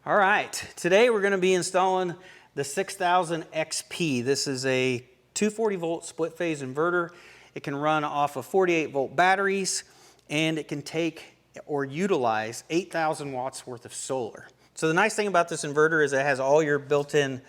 All right, today we're going to be installing the 6000 XP. This is a 240 volt split phase inverter. It can run off of 48 volt batteries, and it can take or utilize 8,000 watts worth of solar. So the nice thing about this inverter is it has all your built-in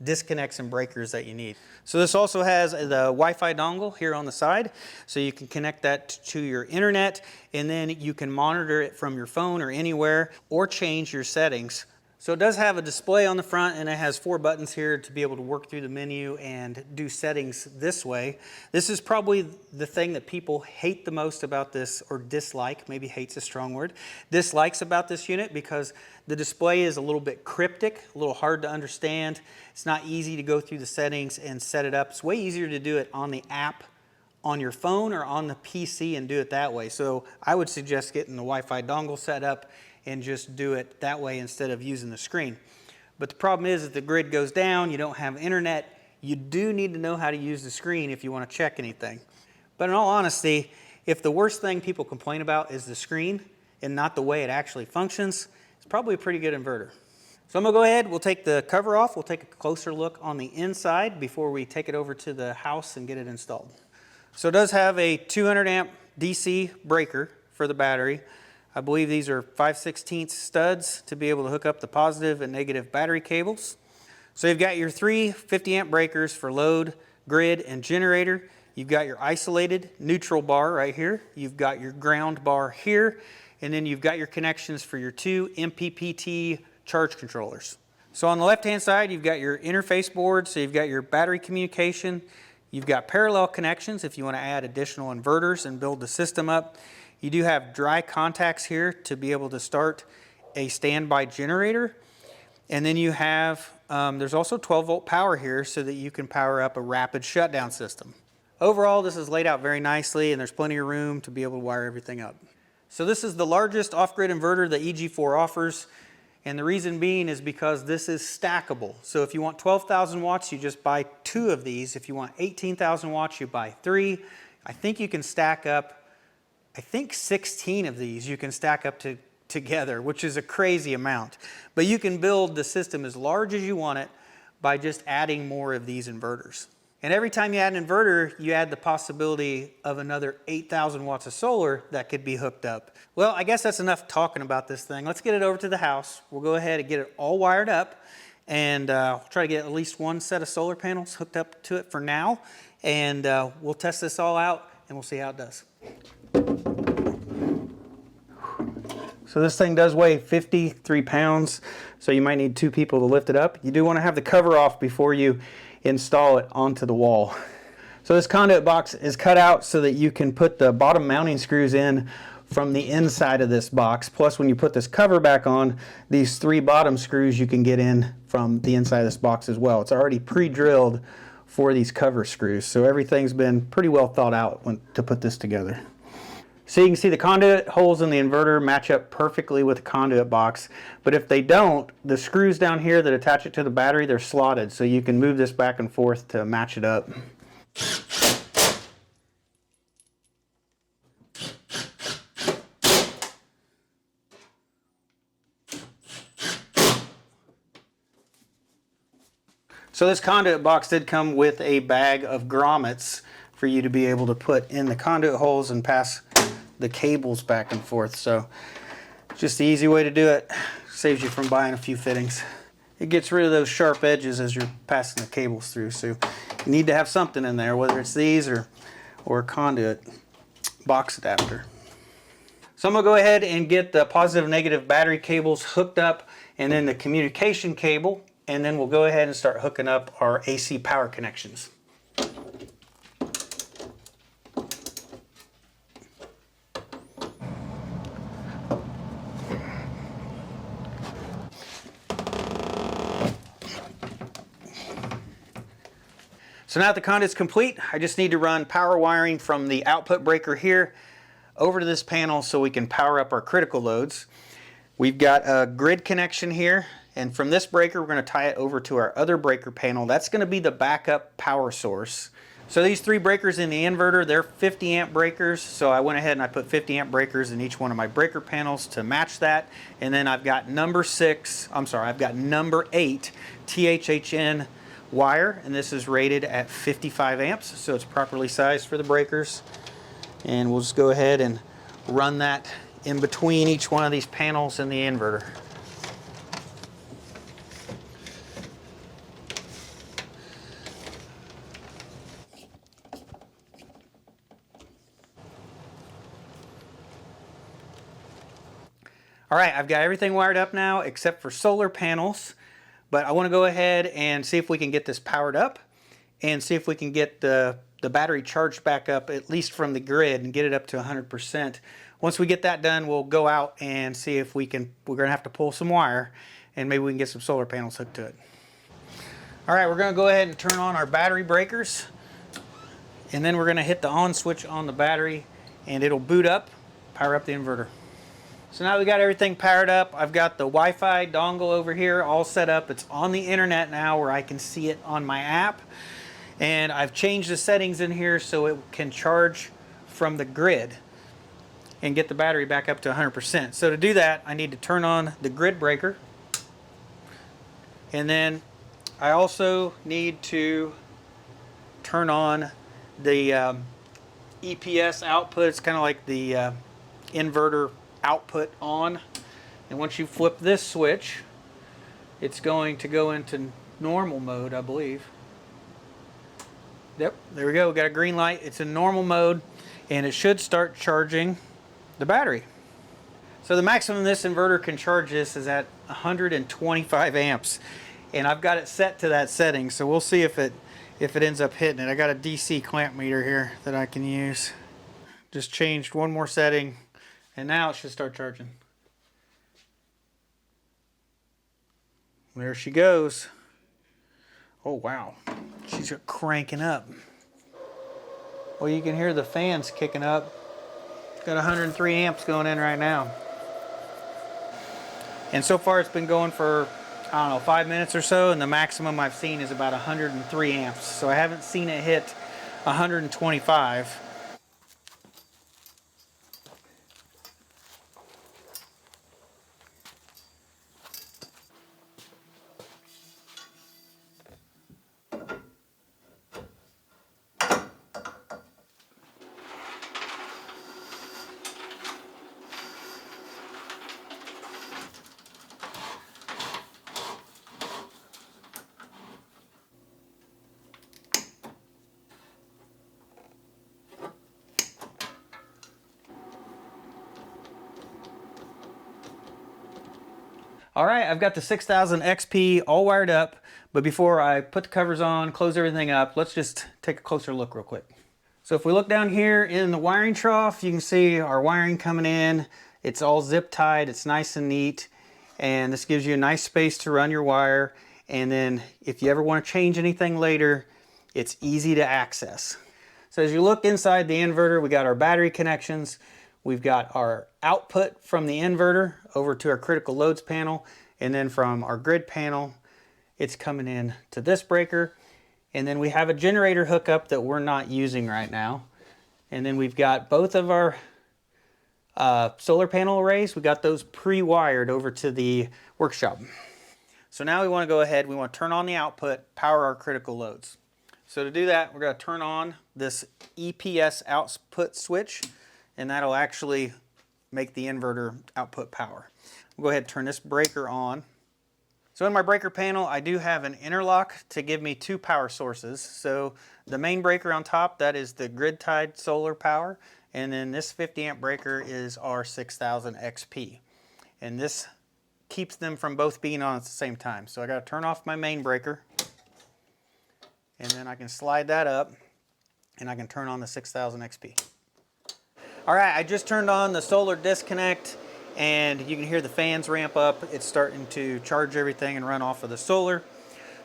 disconnects and breakers that you need. So this also has the Wi-Fi dongle here on the side, so you can connect that to your internet, and then you can monitor it from your phone or anywhere, or change your settings. So it does have a display on the front, and it has 4 buttons here to be able to work through the menu and do settings this way. This is probably the thing that people hate the most about this, or dislike, maybe hate's a strong word, dislikes about this unit, because the display is a little bit cryptic, a little hard to understand. It's not easy to go through the settings and set it up. It's way easier to do it on the app on your phone or on the PC and do it that way. So I would suggest getting the Wi-Fi dongle set up and just do it that way instead of using the screen. But the problem is if the grid goes down, you don't have internet, you do need to know how to use the screen if you want to check anything. But in all honesty, if the worst thing people complain about is the screen and not the way it actually functions, it's probably a pretty good inverter. So I'm going to go ahead, we'll take the cover off, we'll take a closer look on the inside before we take it over to the house and get it installed. So it does have a 200 amp DC breaker for the battery. I believe these are 5/16 studs to be able to hook up the positive and negative battery cables. So you've got your 3 50 amp breakers for load, grid, and generator. You've got your isolated neutral bar right here. You've got your ground bar here. And then you've got your connections for your 2 MPPT charge controllers. So on the left-hand side, you've got your interface board. So you've got your battery communication. You've got parallel connections if you want to add additional inverters and build the system up. You do have dry contacts here to be able to start a standby generator. And then you have, there's also 12 volt power here so that you can power up a rapid shutdown system. Overall, this is laid out very nicely, and there's plenty of room to be able to wire everything up. So this is the largest off-grid inverter that EG4 offers. And the reason being is because this is stackable. So if you want 12,000 watts, you just buy 2 of these. If you want 18,000 watts, you buy 3. I think you can stack up 16 of these you can stack up together, which is a crazy amount. But you can build the system as large as you want it by just adding more of these inverters. And every time you add an inverter, you add the possibility of another 8,000 watts of solar that could be hooked up. Well, I guess that's enough talking about this thing. Let's get it over to the house. We'll go ahead and get it all wired up, and we'll try to get at least 1 set of solar panels hooked up to it for now. And we'll test this all out, and we'll see how it does. So this thing does weigh 53 pounds, so you might need 2 people to lift it up. You do want to have the cover off before you install it onto the wall. So this conduit box is cut out so that you can put the bottom mounting screws in from the inside of this box. Plus, when you put this cover back on, these 3 bottom screws you can get in from the inside of this box as well. It's already pre-drilled for these cover screws, so everything's been pretty well thought out to put this together. So you can see the conduit holes in the inverter match up perfectly with the conduit box, but if they don't, the screws down here that attach it to the battery, they're slotted, so you can move this back and forth to match it up. So this conduit box did come with a bag of grommets for you to be able to put in the conduit holes and pass the cables back and forth. So just the easy way to do it. Saves you from buying a few fittings. It gets rid of those sharp edges as you're passing the cables through. So you need to have something in there, whether it's these or a conduit box adapter. So I'm going to go ahead and get the positive and negative battery cables hooked up, and then the communication cable, and then we'll go ahead and start hooking up our AC power connections. So now that the conduit's complete, I just need to run power wiring from the output breaker here over to this panel so we can power up our critical loads. We've got a grid connection here, and from this breaker we're going to tie it over to our other breaker panel. That's going to be the backup power source So these 3 breakers in the inverter, they're 50 amp breakers. So I went ahead and I put 50 amp breakers in each one of my breaker panels to match that. And then I've got number 8 THHN wire, and this is rated at 55 amps, so it's properly sized for the breakers. And we'll just go ahead and run that in between each one of these panels in the inverter. All right, I've got everything wired up now except for solar panels, but I want to go ahead and see if we can get this powered up and see if we can get the battery charged back up, at least from the grid, and get it up to 100%. Once we get that done, we'll go out and see if we can, we're gonna have to pull some wire and maybe we can get some solar panels hooked to it. All right, we're gonna go ahead and turn on our battery breakers, and then we're gonna hit the on switch on the battery and it'll boot up, power up the inverter. So now we got everything powered up. I've got the Wi-Fi dongle over here all set up. It's on the internet now where I can see it on my app. And I've changed the settings in here so it can charge from the grid and get the battery back up to 100%. So to do that, I need to turn on the grid breaker. And then I also need to turn on the EPS output. It's kind of like the inverter output on. And once you flip this switch, it's going to go into normal mode, I believe. Yep, there we go. We got a green light. It's in normal mode, and it should start charging the battery. So the maximum this inverter can charge this is at 125 amps, and I've got it set to that setting. So we'll see if it ends up hitting it. I got a DC clamp meter here that I can use. Just changed one more setting, and now it should start charging. There she goes. Oh wow, she's cranking up. Well, you can hear the fans kicking up. Got 103 amps going in right now. And so far it's been going for, I don't know, 5 minutes or so, and the maximum I've seen is about 103 amps. So I haven't seen it hit 125. All right, I've got the 6000 XP all wired up, but before I put the covers on, close everything up, let's just take a closer look real quick. So if we look down here in the wiring trough, you can see our wiring coming in. It's all zip tied, it's nice and neat, and this gives you a nice space to run your wire. And then if you ever want to change anything later, it's easy to access. So as you look inside the inverter, we got our battery connections. We've got our output from the inverter over to our critical loads panel, and then from our grid panel, it's coming in to this breaker. And then we have a generator hookup that we're not using right now. And then we've got both of our solar panel arrays. We got those pre-wired over to the workshop. So now we want to go ahead, we want to turn on the output, power our critical loads. So to do that, we're going to turn on this EPS output switch, and that'll actually make the inverter output power. We'll go ahead and turn this breaker on. So in my breaker panel, I do have an interlock to give me 2 power sources. So the main breaker on top, that is the grid tied solar power, and then this 50 amp breaker is our 6000 XP. And this keeps them from both being on at the same time. So I got to turn off my main breaker, and then I can slide that up, and I can turn on the 6000 XP. All right, I just turned on the solar disconnect, and you can hear the fans ramp up. It's starting to charge everything and run off of the solar.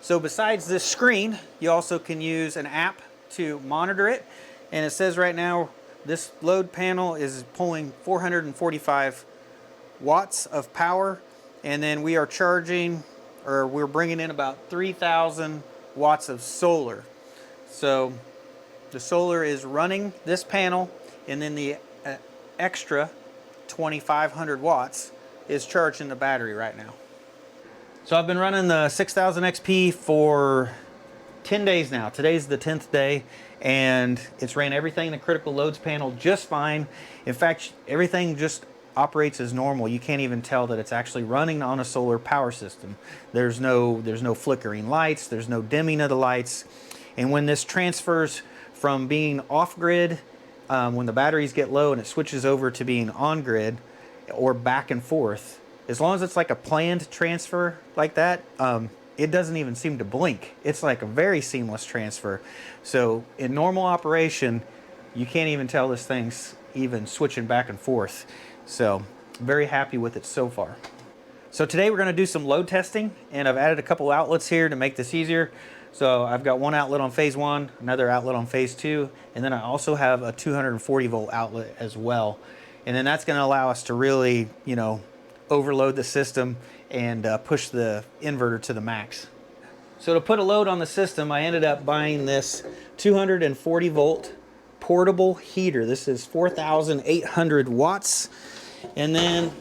So besides this screen, you also can use an app to monitor it. And it says right now, this load panel is pulling 445 watts of power. And then we are charging, or we're bringing in about 3,000 watts of solar. So The solar is running this panel, and then the extra 2,500 watts is charging the battery right now. So I've been running the 6000 XP for 10 days now. Today's the 10th day, and it's ran everything in the critical loads panel just fine. In fact, everything just operates as normal. You can't even tell that it's actually running on a solar power system. There's no flickering lights, there's no dimming of the lights. And when this transfers from being off-grid, when the batteries get low and it switches over to being on-grid or back and forth, as long as it's like a planned transfer like that, it doesn't even seem to blink. It's like a very seamless transfer. So in normal operation, you can't even tell this thing's even switching back and forth. So very happy with it so far. So today we're going to do some load testing, and I've added a couple outlets here to make this easier. So I've got one outlet on phase 1, another outlet on phase 2, and then I also have a 240 volt outlet as well. And then that's going to allow us to really, you know, overload the system and push the inverter to the max. So to put a load on the system, I ended up buying this 240 volt portable heater. This is 4,800 watts. And then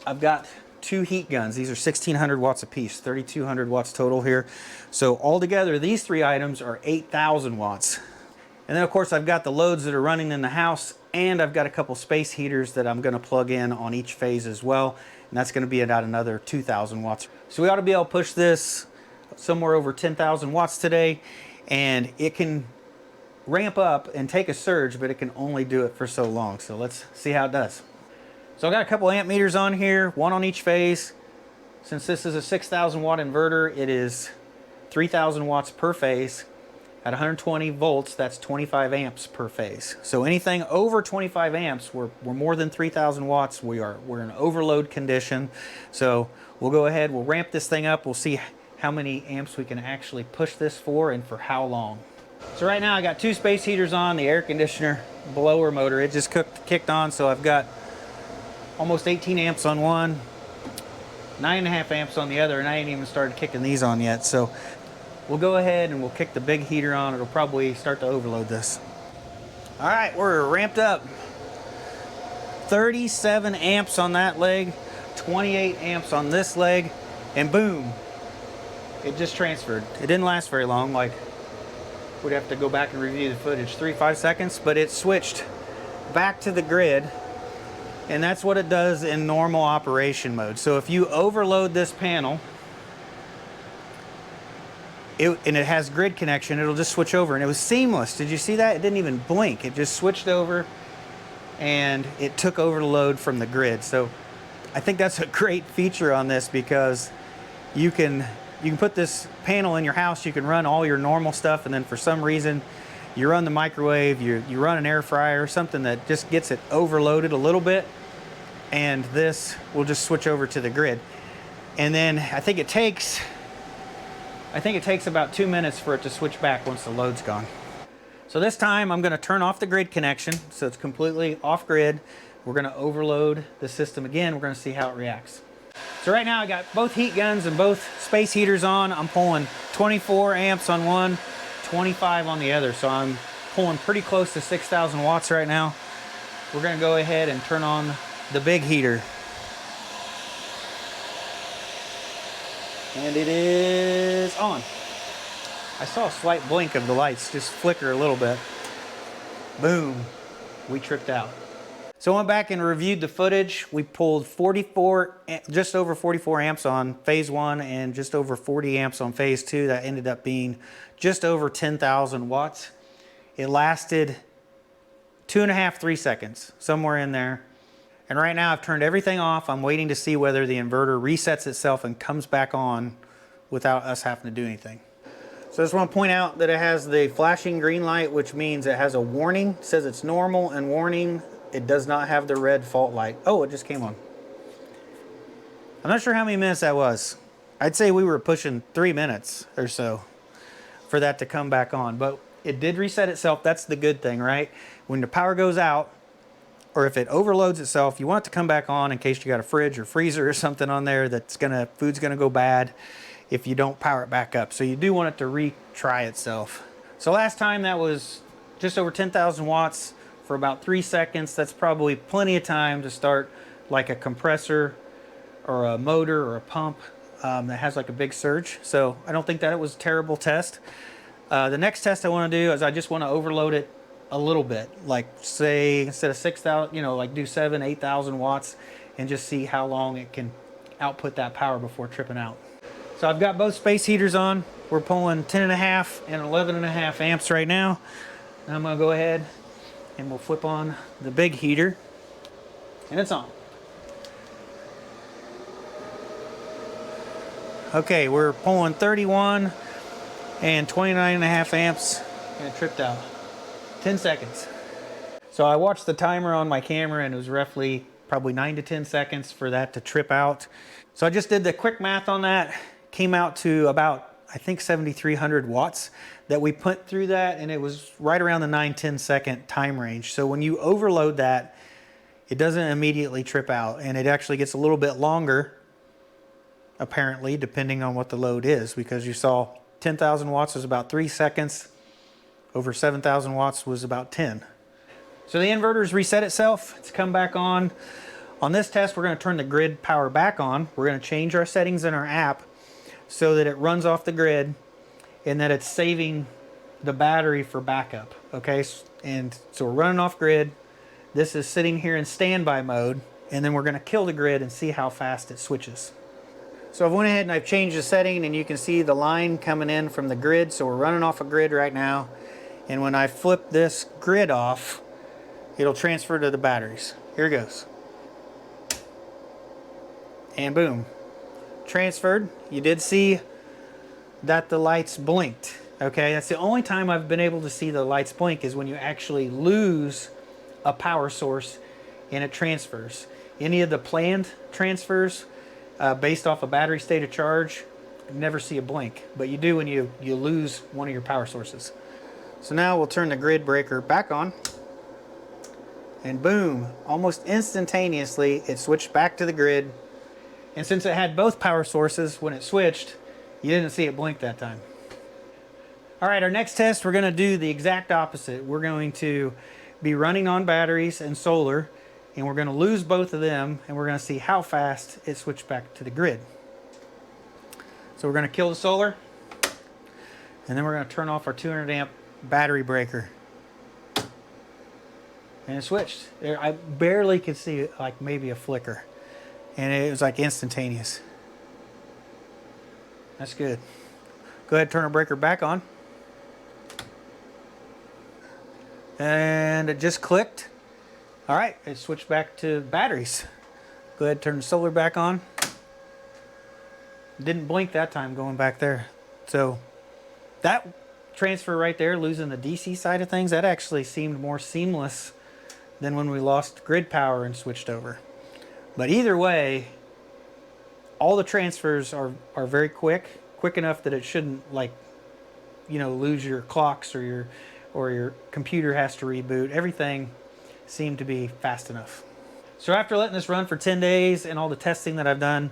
I've got 2 heat guns. These are 1,600 watts apiece, 3,200 watts total here. So altogether, these 3 items are 8,000 watts. And then of course I've got the loads that are running in the house, and I've got a couple space heaters that I'm gonna plug in on each phase as well. And that's gonna be about another 2,000 watts. So we ought to be able to push this somewhere over 10,000 watts today, and it can ramp up and take a surge, but it can only do it for so long. So let's see how it does. So I've got a couple amp meters on here, one on each phase. Since this is a 6,000 watt inverter, it is 3,000 watts per phase. At 120 volts, that's 25 amps per phase. So anything over 25 amps, we're more than 3,000 watts. We're in overload condition. So we'll go ahead, we'll ramp this thing up. We'll see how many amps we can actually push this for and for how long. So right now I got 2 space heaters on, the air conditioner blower motor. It just kicked on, so I've got almost 18 amps on one, 9.5 amps on the other, and I ain't even started kicking these on yet. So we'll go ahead and we'll kick the big heater on. It'll probably start to overload this. All right, we're ramped up. 37 amps on that leg, 28 amps on this leg, and boom, it just transferred. It didn't last very long, like we'd have to go back and review the footage, 3-5 seconds, but it switched back to the grid. And that's what it does in normal operation mode. So if you overload this panel, and it has grid connection, it'll just switch over. And it was seamless. Did you see that? It didn't even blink. It just switched over, and it took over the load from the grid. So I think that's a great feature on this, because you can put this panel in your house, you can run all your normal stuff, and then for some reason you run the microwave, you run an air fryer, something that just gets it overloaded a little bit, and this will just switch over to the grid. And then I think it takes about 2 minutes for it to switch back once the load's gone. So this time I'm going to turn off the grid connection, so it's completely off grid. We're going to overload the system again. We're going to see how it reacts. So right now I got both heat guns and both space heaters on. I'm pulling 24 amps on one, 25 on the other. So I'm pulling pretty close to 6,000 watts right now. We're going to go ahead and turn on the big heater. And it is on. I saw a slight blink of the lights just flicker a little bit. Boom, we tripped out. So I went back and reviewed the footage. We pulled just over 44 amps on phase 1 and just over 40 amps on phase 2. That ended up being just over 10,000 watts. It lasted 2.5, 3 seconds, somewhere in there. And right now I've turned everything off. I'm waiting to see whether the inverter resets itself and comes back on without us having to do anything. So I just want to point out that it has the flashing green light, which means it has a warning. It says it's normal and warning. It does not have the red fault light. Oh, it just came on. I'm not sure how many minutes that was. I'd say we were pushing 3 minutes or so for that to come back on, but it did reset itself. That's the good thing, right? When the power goes out, or if it overloads itself, you want it to come back on in case you got a fridge or freezer or something on there food's gonna go bad if you don't power it back up. So you do want it to retry itself. So last time that was just over 10,000 watts for about 3 seconds. That's probably plenty of time to start like a compressor or a motor or a pump that has like a big surge. So I don't think that it was a terrible test. The next test I want to do is I just want to overload it a little bit, like say instead of 6,000, you know, like do 8,000 watts and just see how long it can output that power before tripping out. So I've got both space heaters on. We're pulling 10.5 and 11.5 amps right now. And I'm gonna go ahead and we'll flip on the big heater and it's on. Okay, we're pulling 31 and 29.5 amps and it tripped out. 10 seconds. So I watched the timer on my camera and it was roughly probably 9 to 10 seconds for that to trip out. So I just did the quick math on that. Came out to about, I think 7,300 watts that we put through that, and it was right around the 9-10 second time range. So when you overload that, it doesn't immediately trip out, and it actually gets a little bit longer, apparently, depending on what the load is, because you saw 10,000 watts was about 3 seconds, over 7,000 watts was about 10. So the inverter's reset itself, it's come back on. On this test, we're gonna turn the grid power back on. We're gonna change our settings in our app so that it runs off the grid and that it's saving the battery for backup, okay? And so we're running off grid. This is sitting here in standby mode, and then we're gonna kill the grid and see how fast it switches. So I've went ahead and I've changed the setting, and you can see the line coming in from the grid. So we're running off a grid right now. And when I flip this grid off, it'll transfer to the batteries. Here it goes. And boom, transferred. You did see that the lights blinked. Okay, that's the only time I've been able to see the lights blink is when you actually lose a power source and it transfers. Any of the planned transfers based off a battery state of charge, you never see a blink, but you do when you lose one of your power sources. So now we'll turn the grid breaker back on, and boom, almost instantaneously it switched back to the grid. And since it had both power sources when it switched, you didn't see it blink that time. All right, our next test, we're gonna do the exact opposite. We're going to be running on batteries and solar, and we're gonna lose both of them, and we're gonna see how fast it switched back to the grid. So we're gonna kill the solar, and then we're gonna turn off our 200 amp battery breaker. And it switched. I barely could see like maybe a flicker. And it was like instantaneous. That's good. Go ahead and turn our breaker back on. And it just clicked. All right, it switched back to batteries. Go ahead and turn the solar back on. Didn't blink that time going back there. So that transfer right there, losing the DC side of things, that actually seemed more seamless than when we lost grid power and switched over. But either way, all the transfers are very quick enough that it shouldn't, like, you know, lose your clocks or your computer has to reboot. Everything seemed to be fast enough. So after letting this run for 10 days and all the testing that I've done,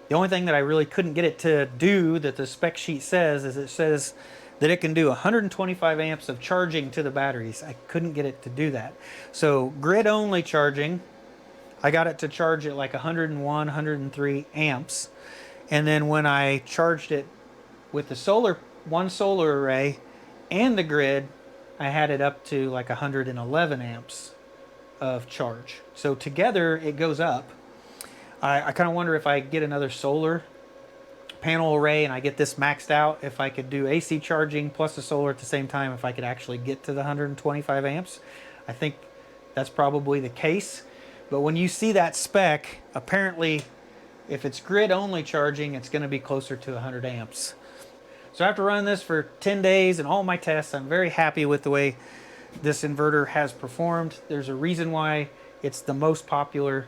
the only thing that I really couldn't get it to do that the spec sheet says is it says that it can do 125 amps of charging to the batteries. I couldn't get it to do that. So grid only charging, I got it to charge at like 101, 103 amps. And then when I charged it with the one solar array and the grid, I had it up to like 111 amps of charge. So together it goes up. I kind of wonder if I get another solar panel array and I get this maxed out, if I could do AC charging plus the solar at the same time, if I could actually get to the 125 amps. I think that's probably the case. But when you see that spec, apparently if it's grid only charging, it's going to be closer to 100 amps. So after running this for 10 days and all my tests, I'm very happy with the way this inverter has performed. There's a reason why it's the most popular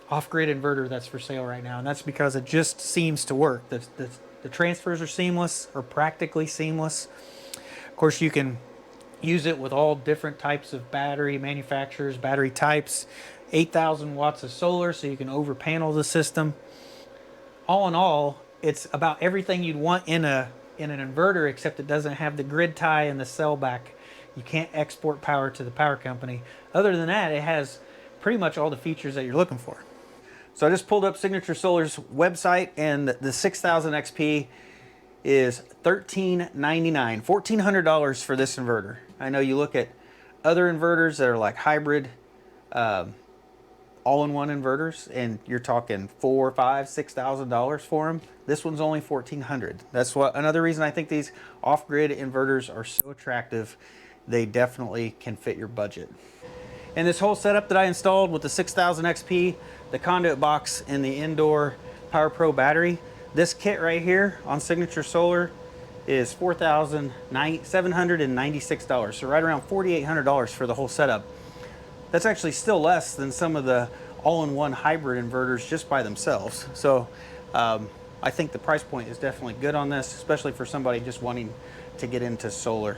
off-grid inverter that's for sale right now, and that's because it just seems to work. The transfers are seamless, or practically seamless. Of course, you can use it with all different types of battery manufacturers, battery types, 8,000 watts of solar, so you can over panel the system. All in all, it's about everything you'd want in an inverter, except it doesn't have the grid tie and the cell back You can't export power to the power company. Other than that, it has pretty much all the features that you're looking for. So I just pulled up Signature Solar's website, and the 6000 XP is $1,399, $1,400 for this inverter. I know you look at other inverters that are like hybrid, all-in-one inverters, and you're talking $4,000, $5,000, $6,000 for them. This one's only $1,400. That's another reason I think these off-grid inverters are so attractive. They definitely can fit your budget. And this whole setup that I installed with the 6000 XP, the conduit box, and the indoor Power Pro battery, this kit right here on Signature Solar is $4,796. So right around $4,800 for the whole setup. That's actually still less than some of the all-in-one hybrid inverters just by themselves. So I think the price point is definitely good on this, especially for somebody just wanting to get into solar.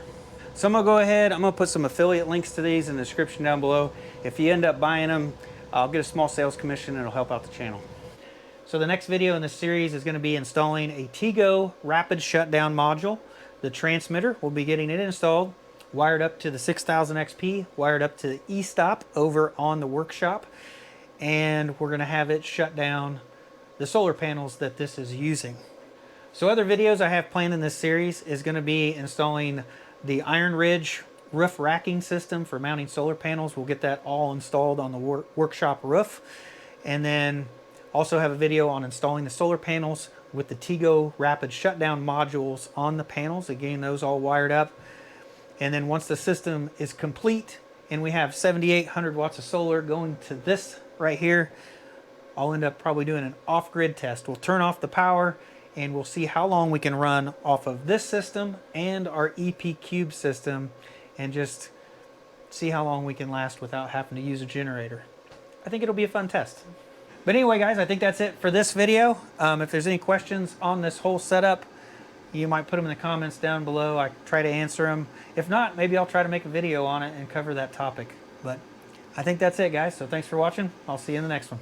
So I'm gonna go ahead, I'm gonna put some affiliate links to these in the description down below. If you end up buying them, I'll get a small sales commission and it'll help out the channel. So the next video in this series is gonna be installing a TEGO rapid shutdown module. The transmitter, we'll be getting it installed, wired up to the 6000 XP, wired up to the e-stop over on the workshop, and we're gonna have it shut down the solar panels that this is using. So other videos I have planned in this series is gonna be installing the Iron Ridge roof racking system for mounting solar panels. We'll get that all installed on the workshop roof. And then also have a video on installing the solar panels with the TEGO rapid shutdown modules on the panels. Again, those all wired up. And then once the system is complete and we have 7,800 watts of solar going to this right here, I'll end up probably doing an off-grid test. We'll turn off the power and we'll see how long we can run off of this system and our EP Cube system, and just see how long we can last without having to use a generator. I think it'll be a fun test. But anyway, guys, I think that's it for this video. If there's any questions on this whole setup, you might put them in the comments down below. I try to answer them. If not, maybe I'll try to make a video on it and cover that topic. But I think that's it, guys. So thanks for watching. I'll see you in the next one.